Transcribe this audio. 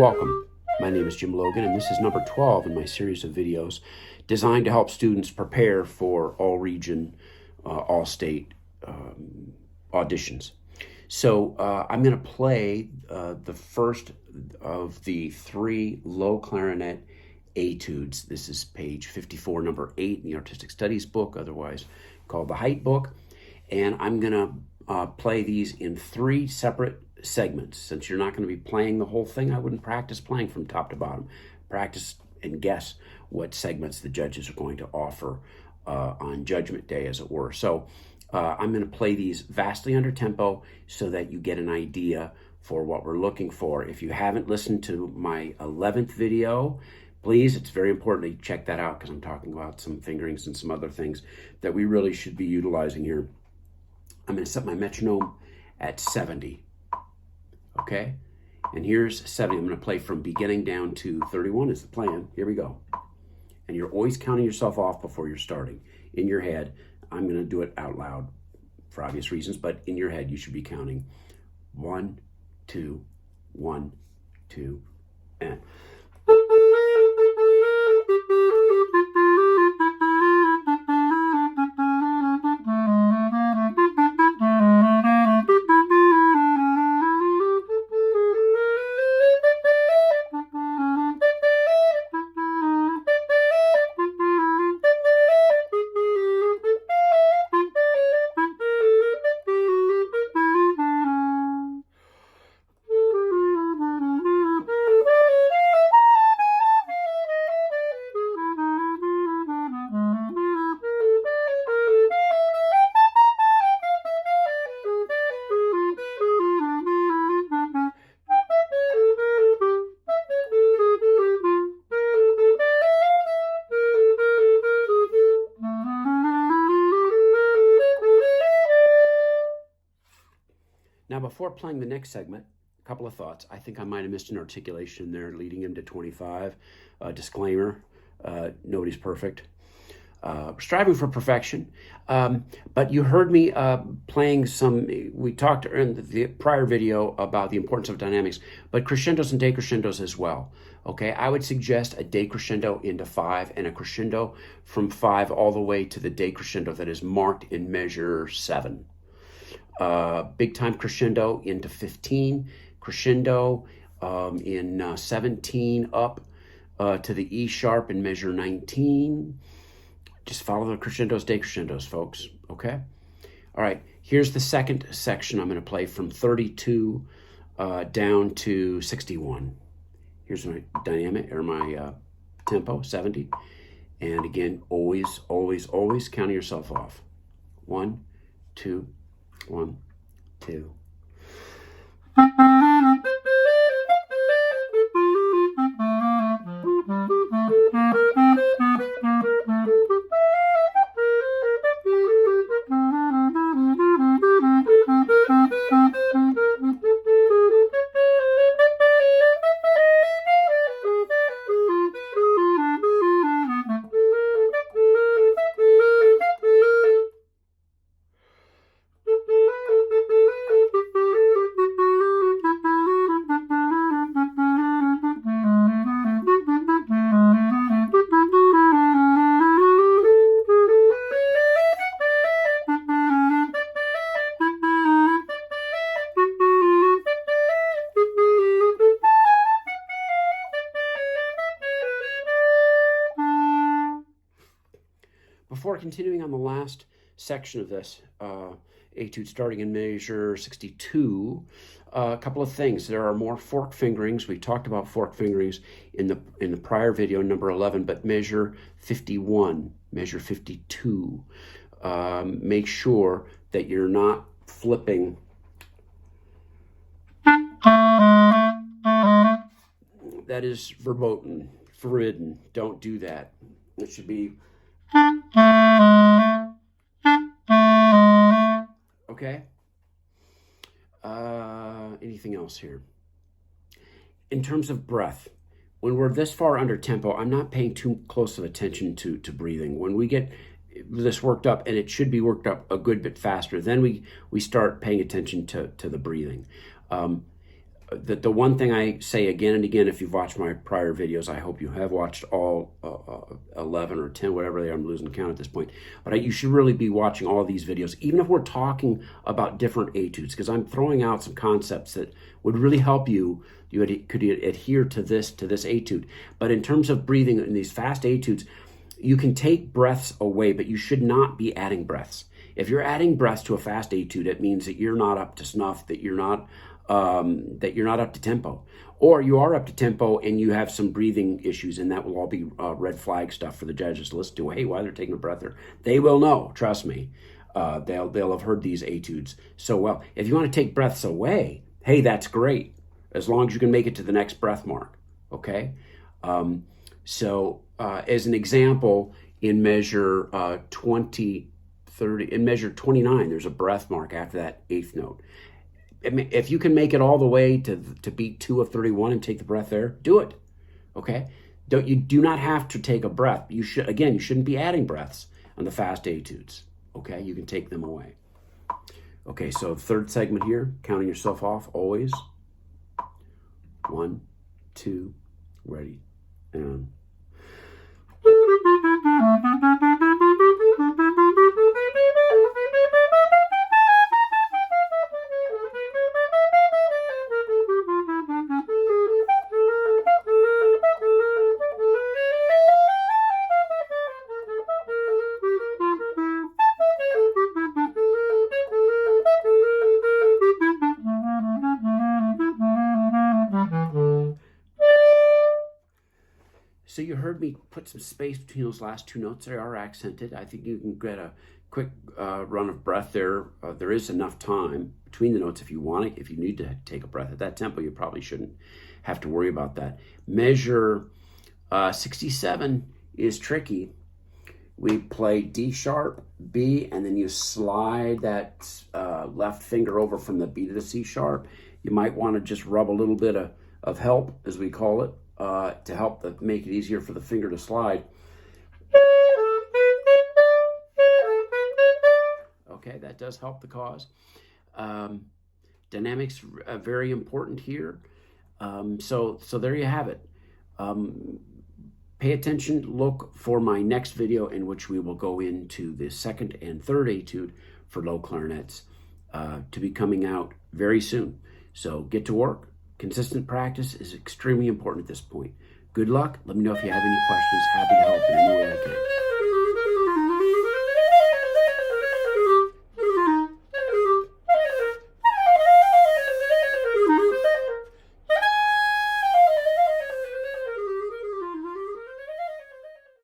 welcome. My name is Jim Logan, and this is number 12 in my series of videos designed to help students prepare for all-region, all-state auditions. So I'm going to play the first of the 3 low clarinet etudes. This is page 54, number 8 in the Artistic Studies book, otherwise called the Height book. And I'm going to play these in 3 separate segments. Since you're not going to be playing the whole thing, I wouldn't practice playing from top to bottom. Practice and guess what segments the judges are going to offer on Judgment Day, as it were. So I'm going to play these vastly under tempo so that you get an idea for what we're looking for. If you haven't listened to my 11th video, please, it's very important that you check that out, because I'm talking about some fingerings and some other things that we really should be utilizing here. I'm going to set my metronome at 70. Okay? And here's 70. I'm going to play from beginning down to 31 is the plan. Here we go. And you're always counting yourself off before you're starting. In your head, I'm going to do it out loud for obvious reasons, but in your head, you should be counting 1, 2, 1, 2, and... Now, before playing the next segment, a couple of thoughts. I think I might have missed an articulation there leading into 25. Disclaimer, nobody's perfect. Striving for perfection. But you heard me playing some, we talked in the prior video about the importance of dynamics, but crescendos and decrescendos as well. Okay, I would suggest a decrescendo into 5 and a crescendo from 5 all the way to the decrescendo that is marked in measure 7. Big time crescendo into 15, crescendo in 17 up to the E sharp in measure 19. Just follow the crescendos, decrescendos, folks, okay? All right, here's the second section I'm going to play from 32 down to 61. Here's my dynamic, or my tempo, 70. And again, always, always, always counting yourself off. 1, 2, 1, 2. Before continuing on the last section of this etude, starting in measure 62, a couple of things. There are more fork fingerings. We talked about fork fingerings in the prior video, number 11, but measure 51, measure 52. Make sure that you're not flipping. That is verboten, forbidden. Don't do that. It should be... Okay. Anything else here? In terms of breath, when we're this far under tempo, I'm not paying too close of attention to breathing. When we get this worked up, and it should be worked up a good bit faster, then we start paying attention to the breathing. the one thing I say again and again, if you've watched my prior videos, I hope you have watched all 11 or 10, whatever they are, I'm losing count at this point, but you should really be watching all these videos, even if we're talking about different etudes, because I'm throwing out some concepts that would really help you. You could adhere to this etude. But in terms of breathing in these fast etudes, you can take breaths away, but you should not be adding breaths. If you're adding breaths to a fast etude, it means that you're not up to snuff, that you're not up to tempo, or you are up to tempo and you have some breathing issues, and that will all be red flag stuff for the judges to listen to. Hey, why they're taking a breath there? They will know. Trust me. They'll have heard these etudes so well. If you want to take breaths away, hey, that's great, as long as you can make it to the next breath mark. Okay. As an example, in measure 30, in measure 29, there's a breath mark after that eighth note. If you can make it all the way to beat 2 of 31 and take the breath there, do it. Okay? You do not have to take a breath. You shouldn't be adding breaths on the fast etudes. Okay? You can take them away. Okay, so third segment here, counting yourself off always. 1, 2, ready, and so you heard me put some space between those last two notes. They are accented. I think you can get a quick run of breath there. There is enough time between the notes if you want it. If you need to take a breath at that tempo, you probably shouldn't have to worry about that. Measure 67 is tricky. We play D sharp, B, and then you slide that left finger over from the B to the C sharp. You might want to just rub a little bit of help, as we call it, to help make it easier for the finger to slide. Okay, that does help the cause. Dynamics very important here. So there you have it. Pay attention, look for my next video in which we will go into the second and third etude for low clarinets to be coming out very soon. So get to work. Consistent practice is extremely important at this point. Good luck. Let me know if you have any questions. Happy to help in any way I can.